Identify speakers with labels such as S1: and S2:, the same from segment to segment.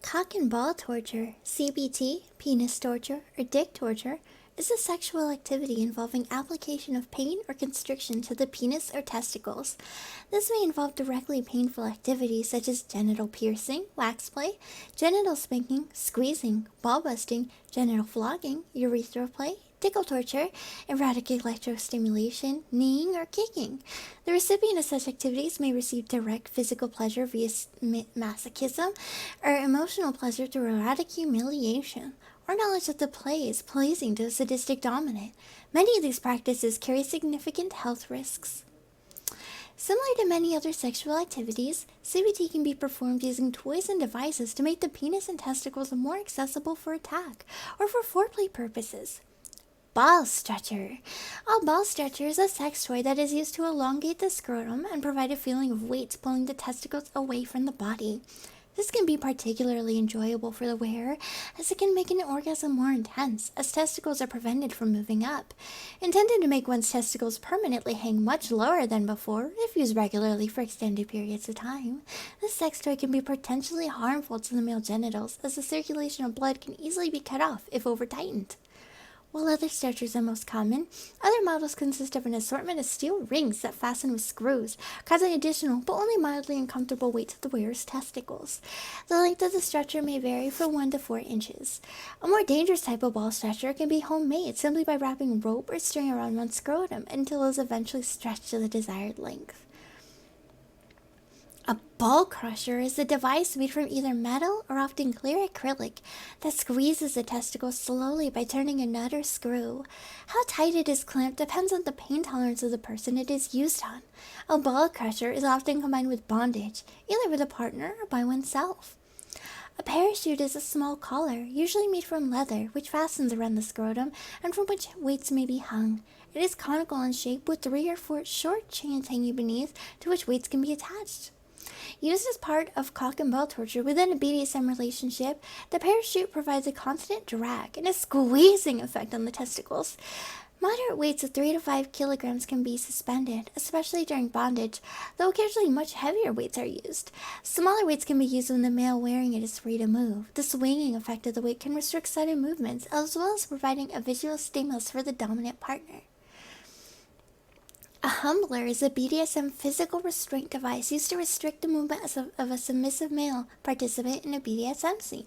S1: Cock and ball torture, CBT, penis torture, or dick torture, is a sexual activity involving application of pain or constriction to the penis or testicles. This may involve directly painful activities such as genital piercing, wax play, genital spanking, squeezing, ball busting, genital flogging, urethra play, tickle torture, erotic electrostimulation, kneeing, or kicking. The recipient of such activities may receive direct physical pleasure via masochism or emotional pleasure through erotic humiliation, or knowledge that the play is pleasing to a sadistic dominant. Many of these practices carry significant health risks. Similar to many other sexual activities, CBT can be performed using toys and devices to make the penis and testicles more accessible for attack or for foreplay purposes. Ball stretcher. A ball stretcher is a sex toy that is used to elongate the scrotum and provide a feeling of weight pulling the testicles away from the body. This can be particularly enjoyable for the wearer, as it can make an orgasm more intense, as testicles are prevented from moving up. Intended to make one's testicles permanently hang much lower than before, if used regularly for extended periods of time, this sex toy can be potentially harmful to the male genitals, as the circulation of blood can easily be cut off if over-tightened. While other stretchers are most common, other models consist of an assortment of steel rings that fasten with screws, causing additional but only mildly uncomfortable weight to the wearer's testicles. The length of the stretcher may vary from 1 to 4 inches. A more dangerous type of ball stretcher can be homemade simply by wrapping rope or string around one's scrotum until it is eventually stretched to the desired length. A ball crusher is a device made from either metal or often clear acrylic that squeezes the testicle slowly by turning a nut or screw. How tight it is clamped depends on the pain tolerance of the person it is used on. A ball crusher is often combined with bondage, either with a partner or by oneself. A parachute is a small collar, usually made from leather, which fastens around the scrotum and from which weights may be hung. It is conical in shape with 3 or 4 short chains hanging beneath to which weights can be attached. Used as part of cock and ball torture within a BDSM relationship, the parachute provides a constant drag and a squeezing effect on the testicles. Moderate weights of 3 to 5 kilograms can be suspended, especially during bondage, though occasionally much heavier weights are used. Smaller weights can be used when the male wearing it is free to move. The swinging effect of the weight can restrict sudden movements, as well as providing a visual stimulus for the dominant partner. A humbler is a BDSM physical restraint device used to restrict the movement of a submissive male participant in a BDSM scene.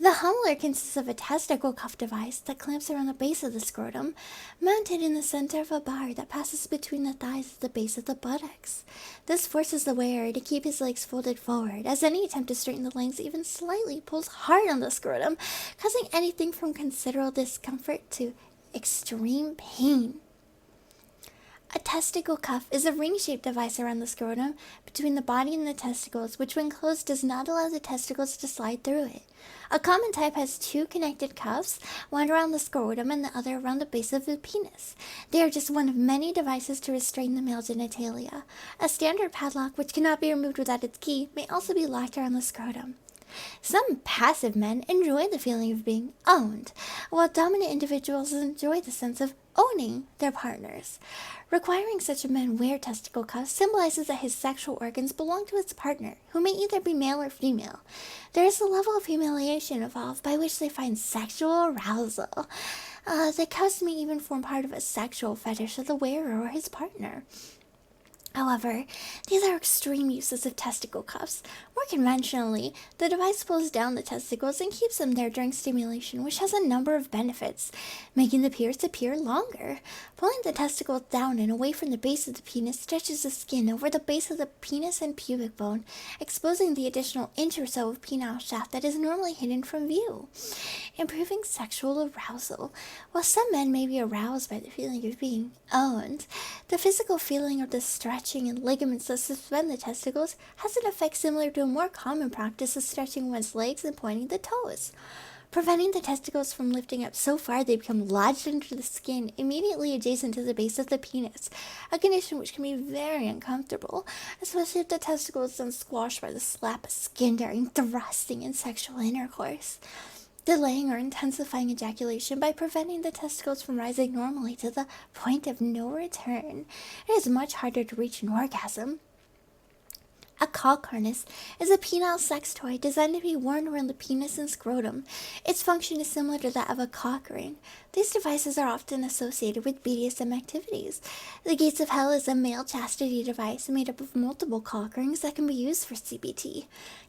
S1: The humbler consists of a testicle cuff device that clamps around the base of the scrotum, mounted in the center of a bar that passes between the thighs at the base of the buttocks. This forces the wearer to keep his legs folded forward, as any attempt to straighten the legs even slightly pulls hard on the scrotum, causing anything from considerable discomfort to extreme pain. A testicle cuff is a ring-shaped device around the scrotum between the body and the testicles, which when closed does not allow the testicles to slide through it. A common type has 2 connected cuffs, one around the scrotum and the other around the base of the penis. They are just one of many devices to restrain the male genitalia. A standard padlock, which cannot be removed without its key, may also be locked around the scrotum. Some passive men enjoy the feeling of being owned, while dominant individuals enjoy the sense of owning their partners. Requiring such a man wear testicle cuffs symbolizes that his sexual organs belong to his partner, who may either be male or female. There is a level of humiliation involved by which they find sexual arousal. The cuffs may even form part of a sexual fetish of the wearer or his partner. However, these are extreme uses of testicle cuffs. More conventionally, the device pulls down the testicles and keeps them there during stimulation, which has a number of benefits, making the pierce appear longer. Pulling the testicles down and away from the base of the penis stretches the skin over the base of the penis and pubic bone, exposing the additional inch or so of penile shaft that is normally hidden from view, improving sexual arousal. While some men may be aroused by the feeling of being owned, the physical feeling of the stretching and ligaments that suspend the testicles has an effect similar to a more common practice of stretching one's legs and pointing the toes, preventing the testicles from lifting up so far they become lodged into the skin immediately adjacent to the base of the penis, a condition which can be very uncomfortable, especially if the testicle is then squashed by the slap of skin during thrusting and sexual intercourse, delaying or intensifying ejaculation by preventing the testicles from rising normally to the point of no return. It is much harder to reach an orgasm. A cock harness is a penile sex toy designed to be worn around the penis and scrotum. Its function is similar to that of a cock ring. These devices are often associated with BDSM activities. The Gates of Hell is a male chastity device made up of multiple cock rings that can be used for CBT.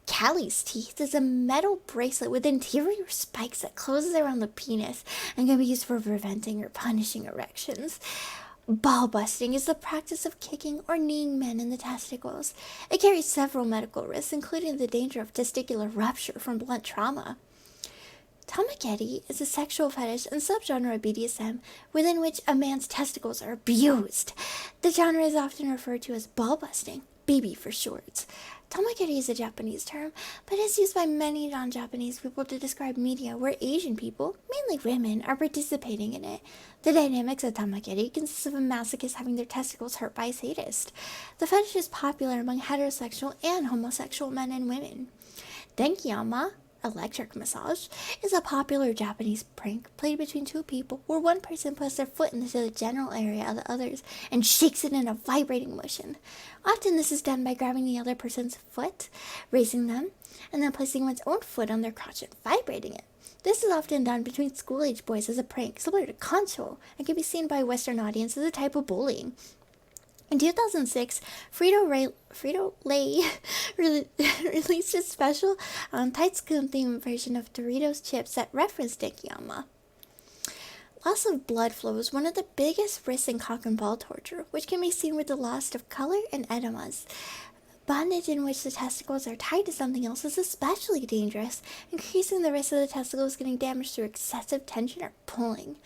S1: Callie's teeth is a metal bracelet with interior spikes that closes around the penis and can be used for preventing or punishing erections. Ball busting is the practice of kicking or kneeing men in the testicles. It carries several medical risks, including the danger of testicular rupture from blunt trauma. Tamagetti is a sexual fetish and subgenre of BDSM within which a man's testicles are abused. The genre is often referred to as ball busting, BB for short. Tamagetti is a Japanese term, but is used by many non-Japanese people to describe media where Asian people, mainly women, are participating in it. The dynamics of Tamagetti consists of a masochist having their testicles hurt by a sadist. The fetish is popular among heterosexual and homosexual men and women. Denkiyama, electric massage, is a popular Japanese prank played between two people where one person puts their foot into the general area of the others and shakes it in a vibrating motion. Often this is done by grabbing the other person's foot, raising them, and then placing one's own foot on their crotch and vibrating it. This is often done between school-age boys as a prank, similar to concho, and can be seen by a Western audience as a type of bullying. In 2006, Frito-Lay released a special tight scoop-themed version of Doritos chips that referenced Denkiyama. Loss of blood flow is one of the biggest risks in cock and ball torture, which can be seen with the loss of color and edemas. Bondage in which the testicles are tied to something else is especially dangerous, increasing the risk of the testicles getting damaged through excessive tension or pulling.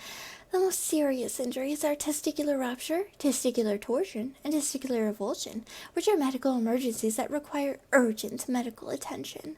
S1: The most serious injuries are testicular rupture, testicular torsion, and testicular revulsion, which are medical emergencies that require urgent medical attention.